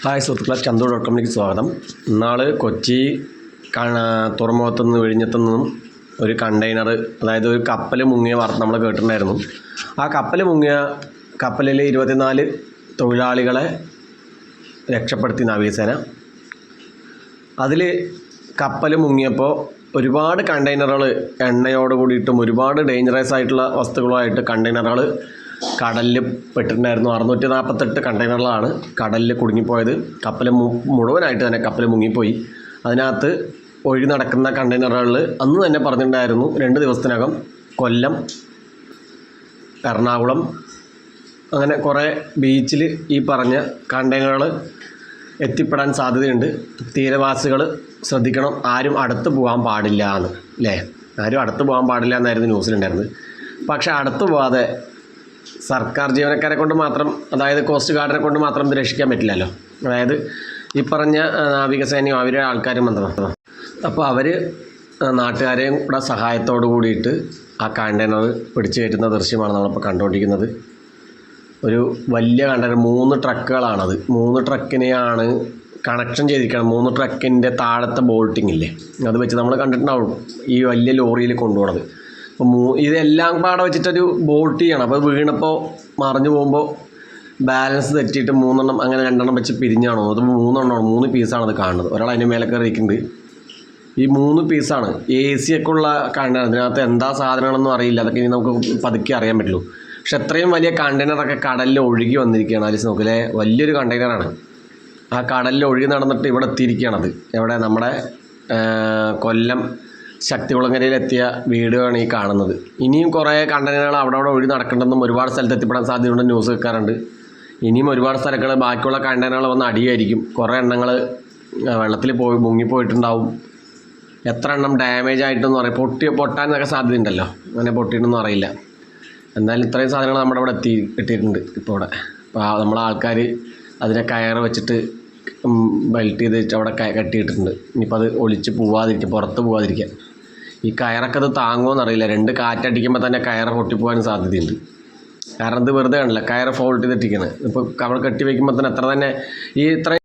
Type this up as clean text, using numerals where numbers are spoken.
Hi സുഹൃത്തുക്കളെ, ചന്തു.comലേക്ക് സ്വാഗതം. ഇന്നാൾ കൊച്ചി തുറമുഖത്തുനിന്ന് വിഴിഞ്ഞത്തുനിന്നും ഒരു കണ്ടെയ്നർ, അതായത് ഒരു കപ്പൽ മുങ്ങിയ വാർത്ത നമ്മൾ കേട്ടിട്ടുണ്ടായിരുന്നു. ആ കപ്പൽ മുങ്ങിയ കപ്പലിൽ 24 തൊഴിലാളികളെ രക്ഷപ്പെടുത്തി നാവികസേന. അതിൽ കപ്പൽ മുങ്ങിയപ്പോൾ ഒരുപാട് കണ്ടെയ്നറുകൾ എണ്ണയോട് കൂടിയിട്ടും ഒരുപാട് ഡേഞ്ചറസ് ആയിട്ടുള്ള വസ്തുക്കളുമായിട്ട് കണ്ടെയ്നറുകൾ കടലിൽ പെട്ടിട്ടുണ്ടായിരുന്നു. 648 കണ്ടെയ്നറുകളാണ് കടലിൽ കുടുങ്ങിപ്പോയത്. കപ്പൽ മുഴുവനായിട്ട് തന്നെ കപ്പൽ മുങ്ങിപ്പോയി. അതിനകത്ത് ഒഴുകി നടക്കുന്ന കണ്ടെയ്നറുകളിൽ അന്ന് തന്നെ പറഞ്ഞിട്ടുണ്ടായിരുന്നു 2 ദിവസത്തിനകം കൊല്ലം, എറണാകുളം, അങ്ങനെ കുറേ ബീച്ചിൽ ഈ പറഞ്ഞ കണ്ടെയ്നറുകൾ എത്തിപ്പെടാൻ സാധ്യതയുണ്ട്. തീരവാസികൾ ശ്രദ്ധിക്കണം, ആരും അടുത്ത് പോകാൻ പാടില്ല എന്ന്, അല്ലേ? ആരും അടുത്ത് പോകാൻ പാടില്ല എന്നായിരുന്നു ന്യൂസിലുണ്ടായിരുന്നത്. പക്ഷേ അടുത്ത് പോകാതെ സർക്കാർ ജീവനക്കാരെ കൊണ്ട് മാത്രം, അതായത് കോസ്റ്റ് ഗാർഡിനെ കൊണ്ട് മാത്രം ഇത് രക്ഷിക്കാൻ പറ്റില്ലല്ലോ. അതായത് ഈ പറഞ്ഞ നാവികസേനയും അവരുടെ ആൾക്കാരും മാത്രം. അപ്പോൾ അവർ നാട്ടുകാരെയും കൂടെ സഹായത്തോടു കൂടിയിട്ട് ആ കണ്ടെയ്നർ പിടിച്ചു കയറ്റുന്ന ദൃശ്യമാണ് നമ്മളിപ്പോൾ കണ്ടുകൊണ്ടിരിക്കുന്നത്. ഒരു വലിയ കണ്ടെയ്നർ, 3 ട്രക്കുകളാണത്. 3 ട്രക്കിനെയാണ് കണക്ഷൻ ചെയ്തിരിക്കണം. 3 ട്രക്കിൻ്റെ താഴത്തെ ബോൾട്ടിങ് ഇല്ലേ, അത് വെച്ച് നമ്മൾ കണ്ടിട്ടുണ്ടാവും ഈ വലിയ ലോറിയിൽ കൊണ്ടുപോകണത്. അപ്പോൾ ഇതെല്ലാം പാടെ വെച്ചിട്ടൊരു ബോൾട്ട് ചെയ്യണം. അപ്പോൾ വീണപ്പോൾ മറിഞ്ഞു പോകുമ്പോൾ ബാലൻസ് തെറ്റിയിട്ട് 3 എണ്ണം അങ്ങനെ 2 എണ്ണം വെച്ച് പിരിഞ്ഞാണോ, അത് 3 എണ്ണമാണ്, 3 പീസാണത് കാണുന്നത്. ഒരാൾ അതിൻ്റെ മേലെ കയറിയിരിക്കുന്നുണ്ട്. ഈ 3 പീസാണ് AC ഒക്കെ ഉള്ള കണ്ടെയ്നർ. അതിനകത്ത് എന്താ സാധനങ്ങളൊന്നും അറിയില്ല, അതൊക്കെ ഇനി നമുക്ക് പതുക്കെ അറിയാൻ പറ്റുള്ളൂ. പക്ഷെ എത്രയും വലിയ കണ്ടെയ്നറൊക്കെ കടലിൽ ഒഴുകി വന്നിരിക്കുകയാണ്. ആലോചിച്ച് നോക്കില്ലേ, വലിയൊരു കണ്ടെയ്നറാണ്. ആ കടലിൽ ഒഴുകി നടന്നിട്ട് ഇവിടെ എത്തിയിരിക്കുകയാണത്. എവിടെ, നമ്മുടെ കൊല്ലം ശക്തികുളങ്ങരയിലെത്തിയ വീഡിയോയാണ് ഈ കാണുന്നത്. ഇനിയും കുറേ കണ്ടെയ്നറുകൾ അവിടെ ഒഴുകി നടക്കേണ്ടെന്നും ഒരുപാട് സ്ഥലത്ത് എത്തിപ്പെടാൻ സാധ്യതയുണ്ട് ന്യൂസ് കേൾക്കാറുണ്ട്. ഇനിയും ഒരുപാട് സ്ഥലങ്ങൾ ബാക്കിയുള്ള കണ്ടെയ്നറുകൾ വന്ന് അടിയായിരിക്കും. കുറേ എണ്ണങ്ങൾ വെള്ളത്തിൽ മുങ്ങിപ്പോയിട്ടുണ്ടാവും. എത്ര എണ്ണം ഡാമേജ് ആയിട്ടെന്ന് പറയും, പൊട്ടാനൊക്കെ സാധ്യതയുണ്ടല്ലോ. അങ്ങനെ പൊട്ടിയിട്ടൊന്നും അറിയില്ല. എന്നാലും ഇത്രയും സാധനങ്ങൾ നമ്മുടെ ഇവിടെ എത്തിയിട്ടുണ്ട് ഇപ്പോൾ ഇവിടെ. അപ്പോൾ നമ്മളെ ആൾക്കാർ അതിനെ കയറ് വെച്ചിട്ട് ബെൽറ്റ് ചെയ്ത് വെച്ച് അവിടെ കെട്ടിയിട്ടുണ്ട്. ഇനിയിപ്പോൾ അത് ഒലിച്ച് പോവാതിരിക്കുക, പുറത്ത് പോവാതിരിക്കുക. ഈ കയറൊക്കെ അത് താങ്ങുമോയെന്നറിയില്ല. 2 കാറ്റടിക്കുമ്പോൾ തന്നെ കയറ് പൊട്ടിപ്പോകാനും സാധ്യതയുണ്ട്. കാരണം ഇത് വെറുതെ കാണില്ല, കയറ് ഫോൾട്ട് ചെയ്തിട്ടിരിക്കുകയാണ്. ഇപ്പോൾ നമ്മൾ കെട്ടി വയ്ക്കുമ്പോൾ തന്നെ എത്ര തന്നെ ഈ ഇത്ര